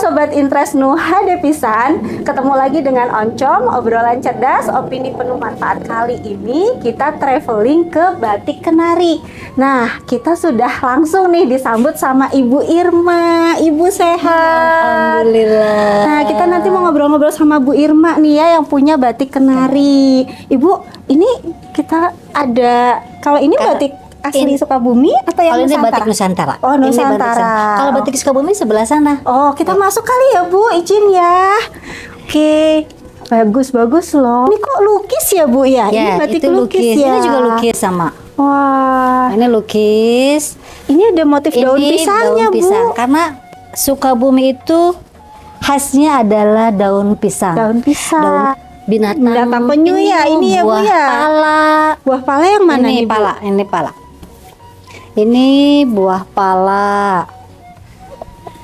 Sobat Interest Nuha Depisan, ketemu lagi dengan Oncom, obrolan cerdas, opini penuh manfaat. Kali ini kita traveling ke Batik Kenari. Nah, kita sudah langsung nih disambut sama Ibu Irma. Ibu sehat? Alhamdulillah. Nah, kita nanti mau ngobrol-ngobrol sama Bu Irma nih ya, yang punya Batik Kenari. Ibu, ini kita ada, kalau ini batik asli Sukabumi atau yang Kalau ini Nusantara? batik Nusantara. Oh, Ini batik Nusantara. Kalau batik Sukabumi sebelah sana. Oh, kita masuk kali ya, Bu. Izin ya. Oke. Bagus-bagus loh. Ini kok lukis ya, Bu ya? Ini Ya, batik itu lukis. ya. Ini juga lukis sama. Wah. Ini lukis. Ini ada motif daun Ini pisangnya, daun pisang. Bu. Karena Sukabumi itu khasnya adalah daun pisang. Daun pisang. Binatang penyu ya, ini ya, Bu buah ya. pala. Buah pala yang mana nih, Ini Bu? pala, ini pala. Ini buah pala.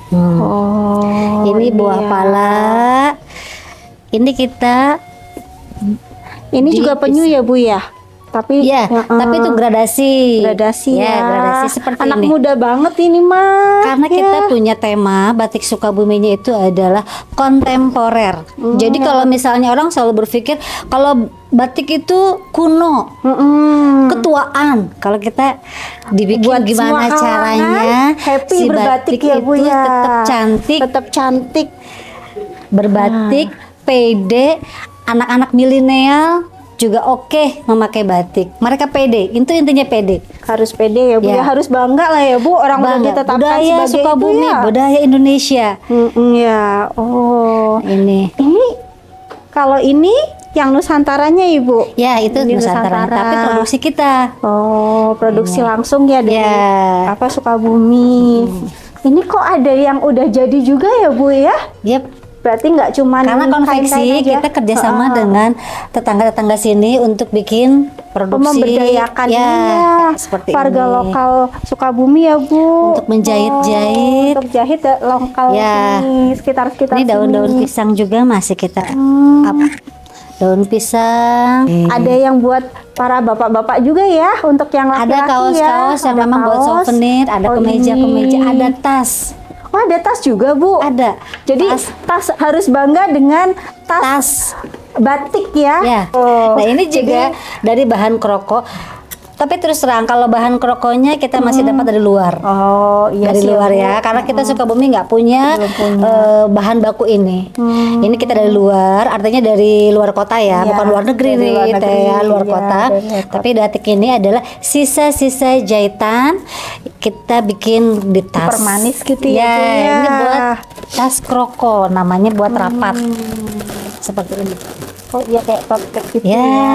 Oh. Ini buah ya. pala. Ini kita Ini juga penyu ya, Bu ya? Tapi ya, tapi itu gradasi. Gradasi ya. ya. Gradasi seperti Anak ini. muda banget ini, Mas. Karena kita punya tema batik Sukabuminya itu adalah kontemporer. Jadi kalau misalnya orang selalu berpikir kalau batik itu kuno, ketuaan. Kalau kita dibikin Buat gimana semua caranya kalangan, happy si berbatik batik ya, Bu itu ya. tetap cantik, Tetap cantik. berbatik, pede, anak-anak milenial juga oke memakai batik. Mereka pede, itu intinya pede. Harus pede ya, Bu. Ya. Ya, harus bangga lah ya, Bu. Orang udah Bangga. ditetapkan Budaya sebagai Sukabumi, itu ya. budaya Indonesia. Ya. Oh. Ini. Ini kalau ini yang Nusantaranya, Ibu. Ya, itu Ini Nusantara. Nusantara. Tapi produksi kita. Oh, produksi langsung ya dari Ya. apa Sukabumi. Ini kok ada yang udah jadi juga ya, Bu ya? Yep. Berarti nggak cuma Karena konveksi kita kerjasama dengan tetangga-tetangga sini untuk bikin produksi. memberdayakan ya, ya, seperti warga ini. lokal Sukabumi ya, Bu. Untuk menjahit-jahit. Untuk jahit lokal Ya. sini, sekitar-sekitar Ini daun-daun sini. pisang juga masih kita up. Daun pisang. Ada yang buat para bapak-bapak juga ya, untuk yang laki-laki Ada kaos-kaos ya. yang Ada memang buat kaos. souvenir, ada Oh, kemeja-kemeja, ini. ada tas. Oh, ada tas juga, Bu. Ada. Jadi tas harus bangga dengan tas batik ya. Ya. Oh, Nah, ini juga jadi- dari bahan kroko. Tapi terus terang kalau bahan krokonya kita masih dapat dari luar. Oh, iya Dari sih, luar Bu. ya, karena kita Sukabumi nggak punya, Belum punya. bahan baku ini. Ini kita dari luar, artinya dari luar kota ya, Iya, bukan luar negeri dari nih, luar Teh, negeri, ya, luar iya, kota. dari luar kota. Tapi batik ini adalah sisa-sisa jahitan kita bikin di tas. Permanis gitu ya, Bu, ya. Ini buat tas kroko, namanya buat rapat. Seperti ini. Oh iya, kayak pocket gitu Ya. ya.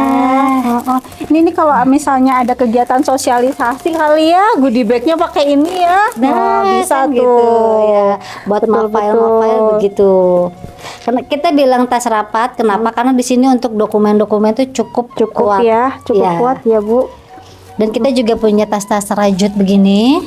Oh. Ini nih kalau misalnya ada kegiatan sosialisasi kali ya, goodie bag-nya pakai ini ya. Wah, bisa kan tuh. gitu ya, buat Betul, mafile betul. begitu. Karena kita bilang tas rapat, kenapa? Karena di sini untuk dokumen-dokumen itu cukup Cukup kuat. ya, cukup Ya. kuat ya, Bu. Dan kita juga punya tas-tas rajut begini.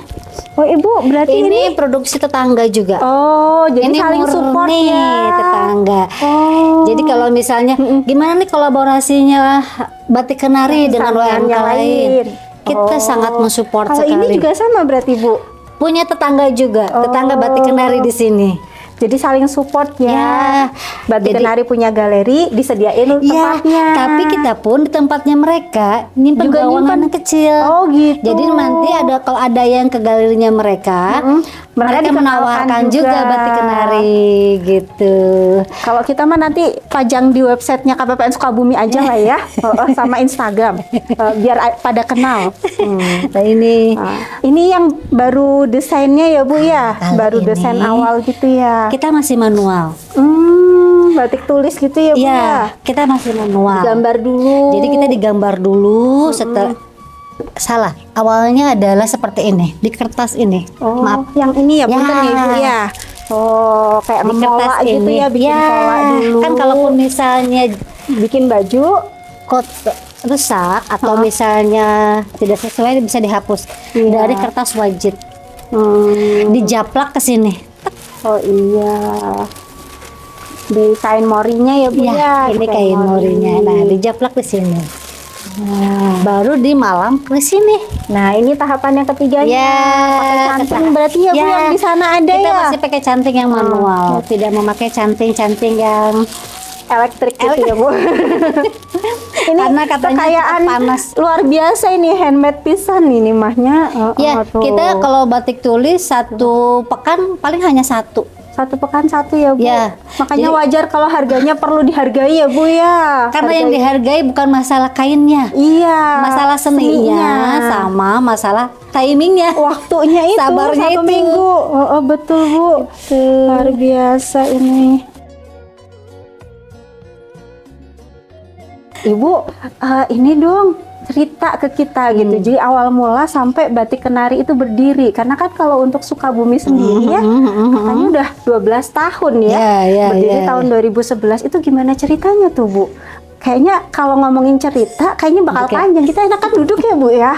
Oh, Ibu, berarti ini Ini produksi tetangga juga. oh, jadi Ini saling support murni ya. tetangga. Oh. Jadi kalau misalnya gimana nih kolaborasinya Batik Kenari dengan Sama UMKM yang lain, kita Oh. sangat mensupport Kalau sekali. ini juga sama berarti, Bu. Punya tetangga juga, tetangga Batik Kenari di sini. Jadi saling support ya. Ya, Batik jadi- Kenari punya galeri, disediain Iya, tempatnya. tapi kita pun di tempatnya mereka nyimpen Juga gawang nyimpen. anak kecil. Oh, gitu. Jadi nanti ada kalau ada yang ke galerinya mereka, mereka dikenalkan menawarkan juga batik Kenari gitu. Kalau kita mah nanti pajang di websitenya KPPN Sukabumi aja lah ya, sama Instagram, biar pada kenal. Nah ini Nah, ini yang baru desainnya ya, Bu ya, kali baru ini desain awal gitu ya. kita masih manual. Batik tulis gitu ya, Bu ya. Iya, kita masih manual. Gambar dulu. Jadi kita digambar dulu setelah salah. Awalnya adalah seperti ini, di kertas ini. Oh, Maaf. yang ini ya, Ya. punten ya, Ibu ya. Oh, kayak Di ngemola kertas gitu ini ya, bikin ya, pola dulu. kan kalaupun misalnya bikin baju, kot rusak atau misalnya tidak sesuai bisa dihapus Iya. dari kertas wajib, dijaplak ke sini. oh iya. Di kain morinya ya, Bu ya. Ya, di ini kain morinya. Nah, dijaplak di sini. Baru di Malang ke sini. Nah, ini tahapan yang ketiganya. Ya, Pakai canting berarti ya, Bu, ya, yang di sana ada kita ya. masih pakai canting yang manual, tidak memakai canting-canting yang Elektrik gitu ya, Bu. Ini karena katanya kekayaan cepat panas. luar biasa ini, handmade pisan ini mahnya. Ya, tuh. kita kalau batik tulis satu pekan paling hanya satu. Satu pekan satu ya, Bu. Ya, Makanya jadi- wajar kalau harganya perlu dihargai ya, Bu ya. Karena yang Hargai- dihargai bukan masalah kainnya, Iya. masalah seninya sama masalah timingnya. Waktunya itu Sabarnya satu itu. minggu. Betul, Bu. Luar biasa ini. Ibu, ini dong cerita ke kita gitu. Jadi awal mula sampai Batik Kenari itu berdiri. Karena kan kalau untuk Sukabumi sendiri ya, katanya udah 12 tahun ya. Berdiri tahun 2011. Itu gimana ceritanya tuh, Bu? Kayaknya kalau ngomongin cerita, kayaknya bakal panjang. Kita enakan duduk ya, Bu ya.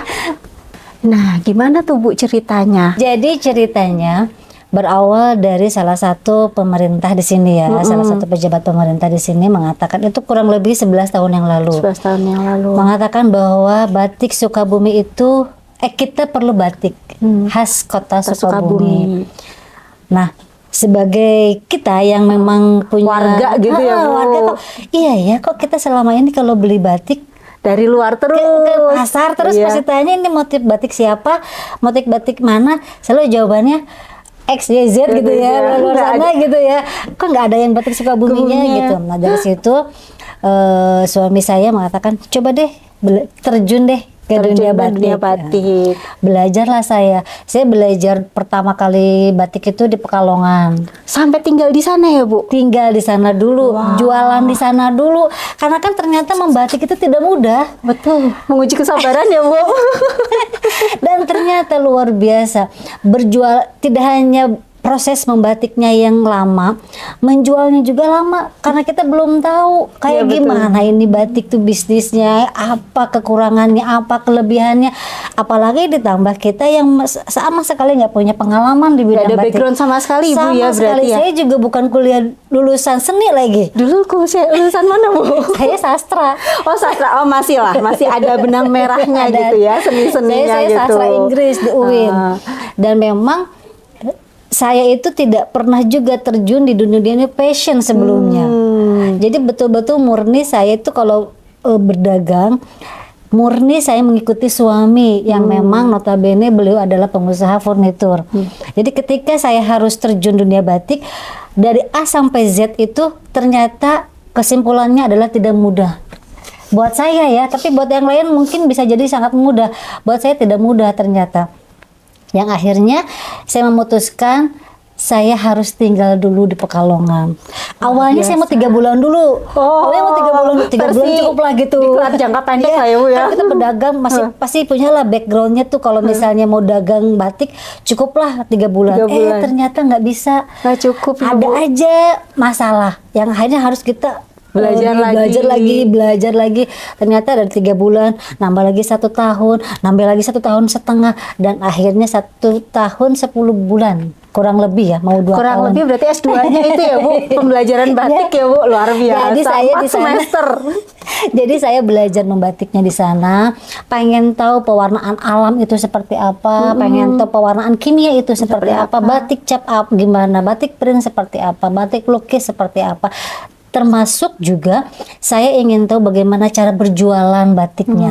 Nah, gimana tuh, Bu, ceritanya? Jadi ceritanya berawal dari salah satu pemerintah di sini ya, salah satu pejabat pemerintah di sini mengatakan itu kurang lebih 11 tahun yang lalu. 11 tahun yang lalu. Mengatakan bahwa batik Sukabumi itu kita perlu batik khas kota Sukabumi. Nah, sebagai kita yang memang punya Warga gitu ya, Bu. warga kok, iya ya, kok kita selama ini kalau beli batik Dari luar terus. ke pasar terus Iya. pasti tanya ini motif batik siapa, motif batik mana, selalu jawabannya X, Y, Z gitu ya, Ya, luar nggak sana gitu ya, kok nggak ada yang batik Sukabuminya Sukabuminya. gitu. Nah dari situ suami saya mengatakan coba deh terjun deh ke dunia batik. batik. Belajarlah saya belajar pertama kali batik itu di Pekalongan. Sampai tinggal di sana ya, Bu? Tinggal di sana dulu, jualan di sana dulu, karena kan ternyata membatik itu tidak mudah. Betul. Menguji kesabaran ya, Bu. Dan ternyata luar biasa, berjual tidak hanya proses membatiknya yang lama, menjualnya juga lama karena kita belum tahu kayak Iya, betul. gimana ini batik tuh bisnisnya, apa kekurangannya, apa kelebihannya, apalagi ditambah kita yang sama sekali nggak punya pengalaman di Nggak bidang ada batik. background sama sekali, Ibu, Sama ya, sekali. berarti ya? Saya juga bukan kuliah lulusan seni lagi. Dulu lulusan mana, Bu? Saya sastra. Oh, sastra. Oh, masih lah. Masih ada benang merahnya Ada. gitu ya, seni-seninya saya gitu. sastra Inggris di UIN. Dan memang saya itu tidak pernah juga terjun di dunia fashion sebelumnya. Jadi betul-betul murni saya itu kalau berdagang, murni saya mengikuti suami yang memang notabene beliau adalah pengusaha furnitur. Jadi ketika saya harus terjun dunia batik, dari A sampai Z itu ternyata kesimpulannya adalah tidak mudah. Buat saya ya, tapi buat yang lain mungkin bisa jadi sangat mudah. Buat saya tidak mudah ternyata. Yang akhirnya saya memutuskan saya harus tinggal dulu di Pekalongan. Awalnya saya mau 3 bulan dulu. Awalnya mau 3 bulan cukup lah gitu. Diklat jangka pendek lah ya, Bu ya. Kan kita berdagang masih pasti punya lah backgroundnya tuh kalau misalnya mau dagang batik cukuplah 3 bulan. 3 bulan. Ternyata nggak bisa. Nggak cukup ya, Ada Bu. aja masalah yang akhirnya harus kita Belajar belajar lagi. Ternyata dari 3 bulan nambah lagi 1 tahun, nambah lagi 1 tahun setengah, dan akhirnya 1 tahun 10 bulan kurang lebih ya, mau 2 Kurang tahun. lebih berarti S2-nya itu ya, Bu, pembelajaran batik ya, Bu, luar biasa. Jadi saya 4 di sana. semester. Jadi saya belajar membatiknya di sana, pengen tahu pewarnaan alam itu seperti apa, pengen tahu pewarnaan kimia itu seperti apa, batik cap up gimana, batik print seperti apa, batik lukis seperti apa. Termasuk juga saya ingin tahu bagaimana cara berjualan batiknya.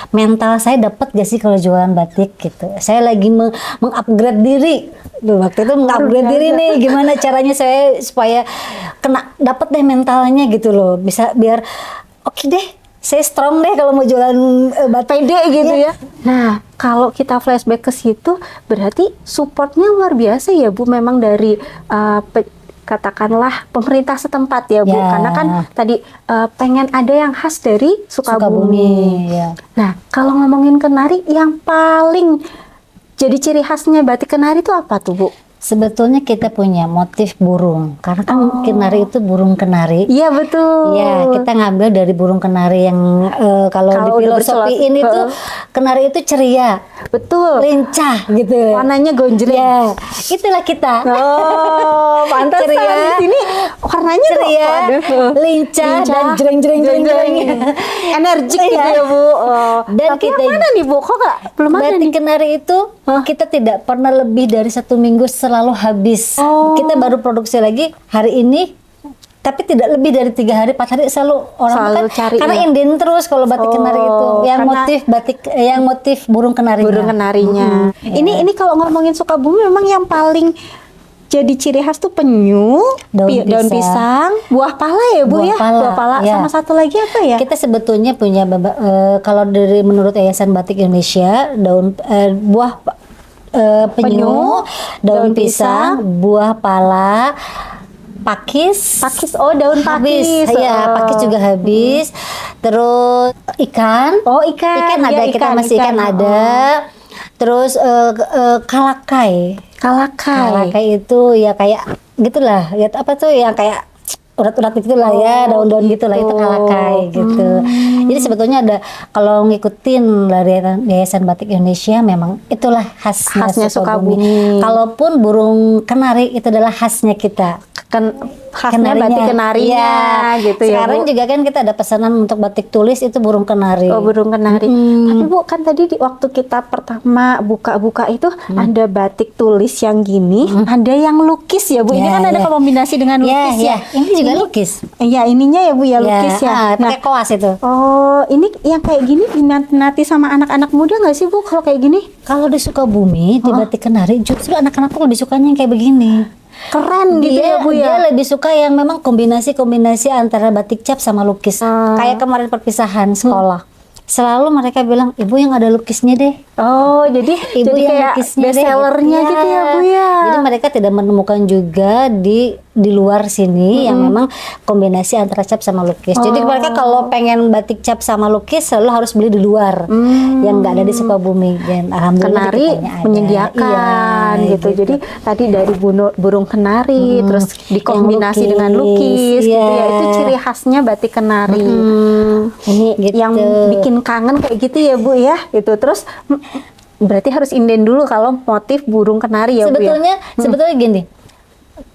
Mental saya dapat gak sih kalau jualan batik gitu. Saya lagi mengupgrade diri. Duh, waktu itu mengupgrade diri nih, gimana caranya saya supaya dapat deh mentalnya gitu loh. Bisa biar oke deh, saya strong deh kalau mau jualan batik. Pede gitu ya. Nah, kalau kita flashback ke situ, berarti supportnya luar biasa ya, Bu, memang dari katakanlah pemerintah setempat ya, Bu, Ya. karena kan tadi pengen ada yang khas dari Sukabumi. ya. Nah, kalau ngomongin kenari, yang paling jadi ciri khasnya batik kenari itu apa tuh, Bu? Sebetulnya kita punya motif burung, karena kan kenari itu burung kenari. Iya betul. Ya, kita ngambil dari burung kenari yang kalau Kalau udah difilosofiin itu kenari itu ceria, Betul. lincah gitu. Warnanya gonjreng. Ya, itulah kita. Oh, pantas Ceria. di sini warnanya Ceria, tuh lincah, dan jreng-jreng. energik gitu Iya. ya Bu. Oh. Dan Tapi kita yang mana nih Bu? Kok nggak belum ada batik nih? kenari itu kita tidak pernah lebih dari 1 minggu selalu habis. Oh. Kita baru produksi lagi hari ini, tapi tidak lebih dari 3 hari 4 hari selalu orang Selalu kan cari karena ya. inden terus kalau batik kenari itu yang karena motif batik yang motif burung kenarinya. Burung kenarinya. Ini kalau ngomongin Sukabumi memang yang paling jadi ciri khas tuh penyu, daun pisang, buah pala ya Bu Buah ya? pala, Buah pala ya. sama satu lagi apa ya? Kita sebetulnya punya kalau dari menurut Yayasan Batik Indonesia buah penyu, daun pisang, buah pala, pakis, daun habis, pakis. ya pakis juga habis. Terus ikan, Ikan ada, ya, kita masih ikan ada. Terus kalakai itu ya kayak gitulah, ya apa tuh yang kayak urat-urat gitulah ya, daun-daun gitulah, itu kalakai gitu. Jadi sebetulnya ada, kalau ngikutin dari Yayasan Batik Indonesia memang itulah khasnya Sukabumi. Kalaupun burung kenari itu adalah khasnya kita. Khasnya batik kenarinya gitu ya Sekarang Bu. juga kan kita ada pesanan untuk batik tulis itu burung kenari. Oh, burung kenari. Tapi Bu, kan tadi di waktu kita pertama buka-buka itu ada batik tulis yang gini, ada yang lukis ya Bu. Ini Ya, kan ada ya. kombinasi dengan lukis ya. Ini juga lukis. Iya, ininya ya Bu ya, lukis ya. Pakai koas itu. Oh, ini yang kayak gini diminati sama anak-anak muda nggak sih Bu kalau kayak gini? Kalau di Sukabumi di batik kenari justru anak-anak tuh lebih sukanya yang kayak begini. Keren gitu ya Bu Dia ya. lebih suka yang memang kombinasi antara batik cap sama lukis. Kayak kemarin perpisahan sekolah. Selalu mereka bilang, "Ibu yang ada lukisnya deh." Oh, jadi Ibu yang kayak lukisnya best deh, sellernya gitu ya Bu ya. Jadi mereka tidak menemukan juga di luar sini yang memang kombinasi antara cap sama lukis. Jadi mereka kalau pengen batik cap sama lukis selalu harus beli di luar yang nggak ada di Sukabumi. Dan alhamdulillah Kenari kitanya ada. menyediakan Iya, gitu. Jadi tadi dari burung kenari terus dikombinasi Yang dengan lukis gitu iya. ya. Itu ciri khasnya batik kenari. Ini gitu. Yang bikin kangen kayak gitu ya Bu ya. Gitu. Terus berarti harus inden dulu kalau motif burung kenari ya Bu ya. Sebetulnya gini.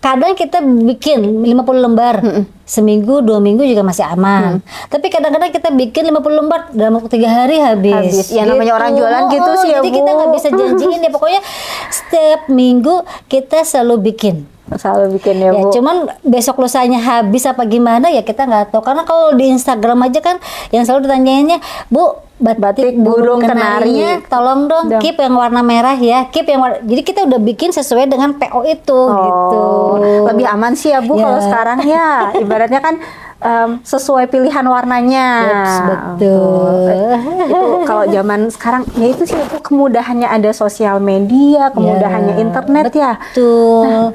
Kadang kita bikin 50 lembar seminggu 2 minggu juga masih aman. Tapi kadang-kadang kita bikin 50 lembar dalam waktu 3 hari habis. Ya namanya orang jualan gitu sih ya Jadi Bu. kita nggak bisa janjiin ya. Pokoknya setiap minggu kita selalu bikin. Selalu bikin ya Bu. Cuman besok lusanya habis apa gimana ya kita nggak tahu. Karena kalau di Instagram aja kan yang selalu ditanyainnya, "Bu, batik burung kenarinya tolong dong keep yang warna merah ya, keep yang warna." Jadi kita udah bikin sesuai dengan PO itu gitu. Lebih aman sih ya Bu kalau sekarang ya. Ibaratnya kan sesuai pilihan warnanya. Yeps, betul. Itu kalau zaman sekarang ya itu sih Bu, kemudahannya ada sosial media, kemudahannya internet ya. Betul. Nah,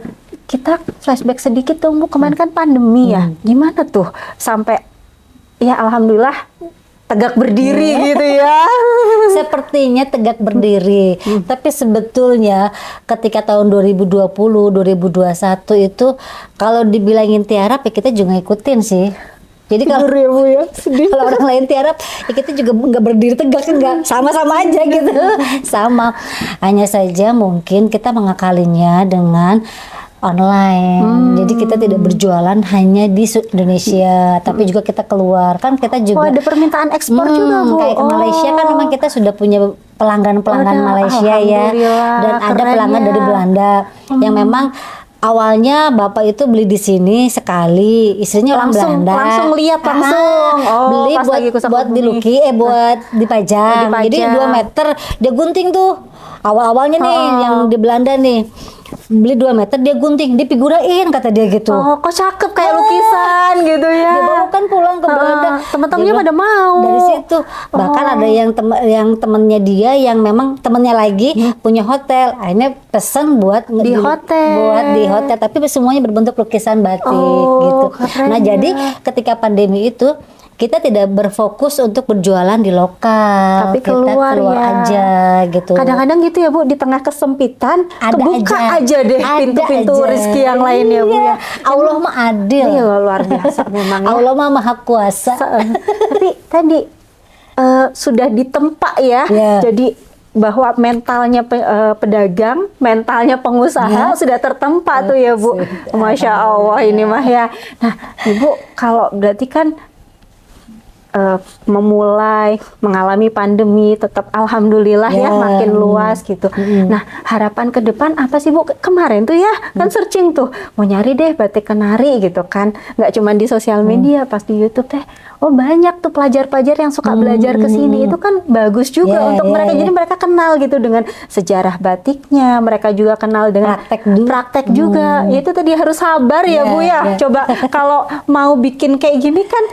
kita flashback sedikit dong Bu, kemarin kan pandemi ya. Gimana tuh sampai ya alhamdulillah tegak berdiri gitu ya. Sepertinya tegak berdiri. Tapi sebetulnya ketika tahun 2020, 2021 itu kalau dibilangin tiarap ya kita juga ngikutin sih. Jadi kalau ya Bu ya, kalau orang lain tiarap ya kita juga nggak berdiri tegak, enggak, sama-sama aja gitu. Sama. Hanya saja mungkin kita mengakalinya dengan online. Jadi kita tidak berjualan hanya di Indonesia, tapi juga kita keluar. Kan kita juga ada permintaan ekspor juga Bu. Kayak ke Malaysia kan memang kita sudah punya pelanggan-pelanggan Malaysia ya. Dan ada pelanggan dari Belanda yang memang awalnya bapak itu beli di sini sekali, istrinya orang Belanda. Langsung lihat langsung. Beli buat diluki, buat dipajang. Jadi 2 meter dia gunting tuh. Awal-awalnya nih yang di Belanda nih. Beli 2 meter dia gunting, dia figurain kata dia gitu. Oh, kok cakep kayak lukisan gitu ya. Dia bawa kan pulang ke Belanda. Teman-temannya pada mau. Dari situ. Bahkan ada yang temennya dia yang memang temennya lagi punya hotel. Akhirnya pesan buat di hotel. tapi semuanya berbentuk lukisan batik gitu. Keren Nah, ya. jadi ketika pandemi itu kita tidak berfokus untuk berjualan di lokal, Tapi kita keluar ya. aja gitu. Kadang-kadang gitu ya Bu, di tengah kesempitan Ada kebuka aja deh Ada pintu-pintu aja. rezeki yang lain ya Bu ya. Allah mah adil. Iya luar biasa memang ya. Allah mah maha kuasa. Tapi tadi sudah ditempa ya. Ya. Jadi bahwa mentalnya pedagang, mentalnya pengusaha sudah tertempa tuh ya Bu. Masya Allah ini mah ya. Nah Ibu kalau berarti kan memulai mengalami pandemi tetap alhamdulillah ya makin luas gitu. Nah harapan ke depan apa sih Bu? Kemarin tuh ya kan searching tuh mau nyari deh batik kenari gitu kan, nggak cuma di sosial media, pas di YouTube teh oh banyak tuh pelajar-pelajar yang suka belajar ke sini, itu kan bagus juga untuk mereka, jadi mereka kenal gitu dengan sejarah batiknya, mereka juga kenal dengan praktek juga. Itu tadi harus sabar ya Bu ya. Coba kalau mau bikin kayak gini kan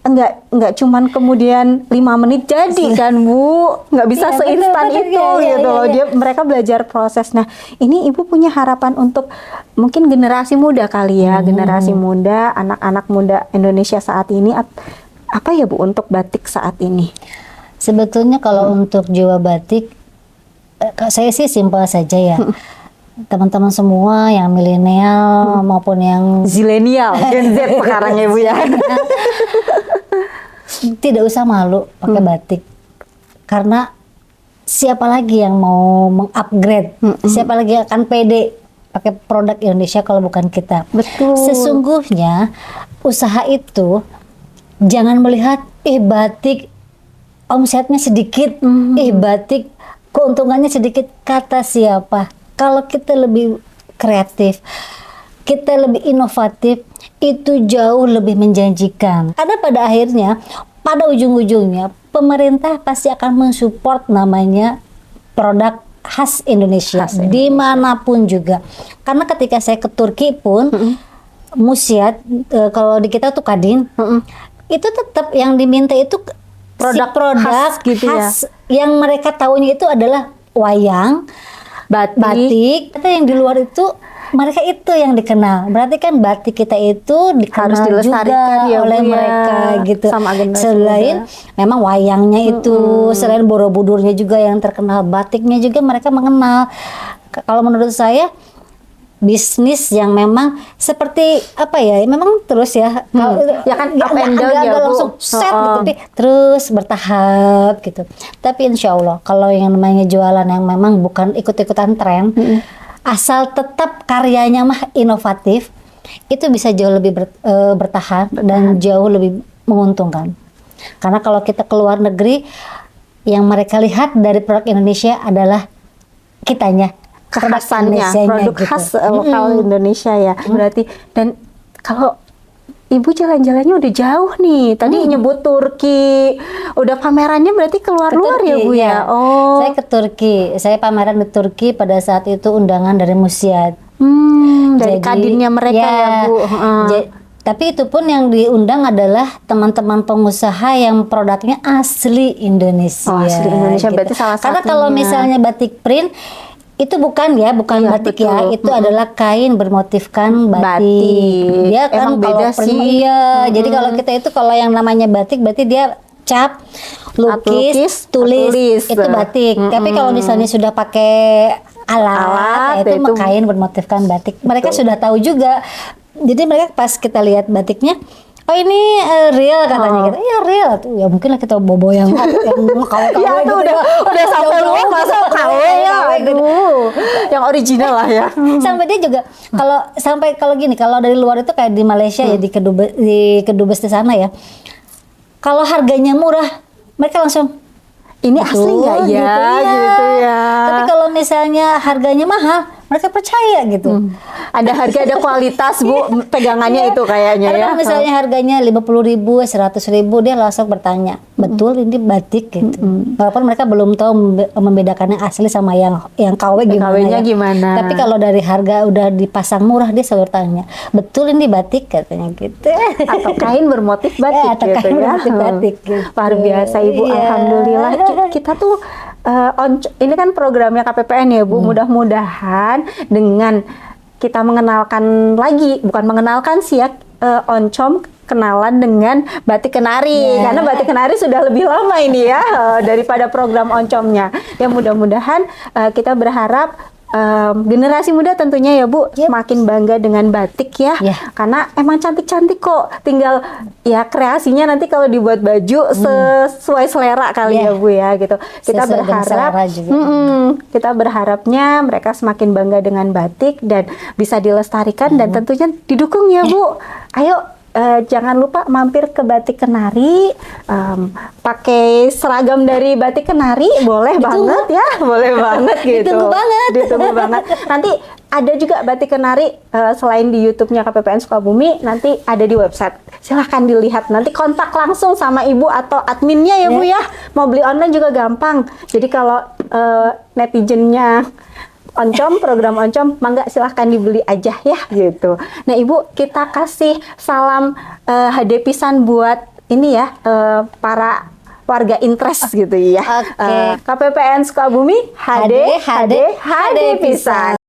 enggak cuman kemudian 5 menit jadi kan Bu, nggak bisa seinstan itu gitu loh. Mereka belajar proses. Nah ini Ibu punya harapan untuk mungkin generasi muda kali ya, generasi muda, anak-anak muda Indonesia saat ini apa ya Bu untuk batik saat ini? Sebetulnya kalau untuk jiwa batik, saya sih simpel saja ya. Teman-teman semua yang milenial maupun yang zilenial, Gen Z sekarang ya Bu ya. Tidak usah malu pakai batik, karena siapa lagi yang mau mengupgrade, siapa lagi yang akan pede pakai produk Indonesia kalau bukan kita. Betul. Sesungguhnya usaha itu jangan melihat batik omsetnya sedikit, batik keuntungannya sedikit. Kata siapa? Kalau kita lebih kreatif, kita lebih inovatif, itu jauh lebih menjanjikan. Karena pada akhirnya, pada ujung-ujungnya, pemerintah pasti akan mensupport namanya produk khas Indonesia, dimanapun juga. Karena ketika saya ke Turki pun, Musyad, kalau di kita tuh Kadin, itu tetap yang diminta itu produk khas, gitu khas ya? Yang mereka tahunya itu adalah wayang, batik. Kata yang di luar itu mereka itu yang dikenal. Berarti kan batik kita itu dikenal harus dilestarikan juga ya, oleh mereka gitu. Sama selain memang wayangnya itu, selain Borobudurnya juga yang terkenal, batiknya juga mereka mengenal. Kalau menurut saya bisnis yang memang seperti apa ya, memang terus ya, ya kan agak langsung set gitu, tapi terus bertahap gitu. Tapi insya Allah kalau yang namanya jualan yang memang bukan ikut-ikutan tren, asal tetap karyanya mah inovatif, itu bisa jauh lebih bertahan dan jauh lebih menguntungkan. Karena kalau kita ke luar negeri, yang mereka lihat dari produk Indonesia adalah kitanya, kekhasannya, produk gitu. Khas lokal Indonesia ya. Berarti, dan kalau Ibu jalan-jalannya udah jauh nih. Tadi nyebut Turki, udah pamerannya berarti keluar-luar ya Bu ya? Oh. Saya ke Turki, saya pameran di Turki pada saat itu undangan dari Musyad. Dari kadinnya mereka ya Bu. Tapi itu pun yang diundang adalah teman-teman pengusaha yang produknya asli Indonesia. Oh, asli Indonesia gitu. Berarti salah satunya. Karena kalau misalnya batik print, itu bukan batik betul. Ya, itu adalah kain bermotifkan batik. Dia kan beda sih. Iya, jadi kalau kita itu kalau yang namanya batik berarti dia cap, lukis, tulis. Itu batik. Tapi kalau misalnya sudah pakai alat itu kain bermotifkan batik. Mereka sudah tahu juga. Jadi mereka pas kita lihat batiknya, oh ini real katanya gitu. Iya real tuh. Ya mungkin lah kita bobo yang KW ya, gitu. Udah sampai luar masa KW ya. Aduh. Yang original lah ya. Sampai dia juga kalau gini, kalau dari luar itu kayak di Malaysia ya, di Kedubes di sana ya. Kalau harganya murah, mereka langsung ini asli nggak ya? Gitu ya. Tapi kalau misalnya harganya mahal, mereka percaya gitu. Ada harga, ada kualitas Bu, pegangannya itu kayaknya ya. Kalau misalnya harganya 50.000, 100.000, dia langsung bertanya, betul ini batik gitu. Walaupun mereka belum tahu membedakan yang asli sama yang KW gimana. Tapi kalau dari harga udah dipasang murah, dia selalu tanya, betul ini batik katanya gitu. Atau kain bermotif batik atau gitu kain ya. Bermotif batik gitu. Luar biasa Ibu, alhamdulillah. Kita tuh ini kan programnya KPPN ya Bu, mudah-mudahan dengan kita mengenalkan lagi, bukan mengenalkan sih ya, Oncom kenalan dengan Batik Kenari karena Batik Kenari sudah lebih lama ini ya daripada program Oncomnya. Ya mudah-mudahan kita berharap generasi muda tentunya ya Bu semakin bangga dengan batik ya, karena emang cantik-cantik kok, tinggal ya kreasinya nanti kalau dibuat baju sesuai selera kali ya Bu ya gitu. Kita berharap kita berharapnya mereka semakin bangga dengan batik dan bisa dilestarikan dan tentunya didukung ya Bu. Ayo jangan lupa mampir ke Batik Kenari, pakai seragam dari Batik Kenari, boleh banget ya, boleh banget gitu. Ditunggu banget. Nanti ada juga Batik Kenari selain di YouTube-nya KPPN Sukabumi, nanti ada di website. Silahkan dilihat, nanti kontak langsung sama Ibu atau adminnya ya Bu ya. Mau beli online juga gampang. Jadi kalau netizennya Oncom, program Oncom, mangga silahkan dibeli aja ya gitu. Nah Ibu, kita kasih salam HD pisan buat ini ya, para warga interest gitu ya. KPPN Sukabumi, HD pisan.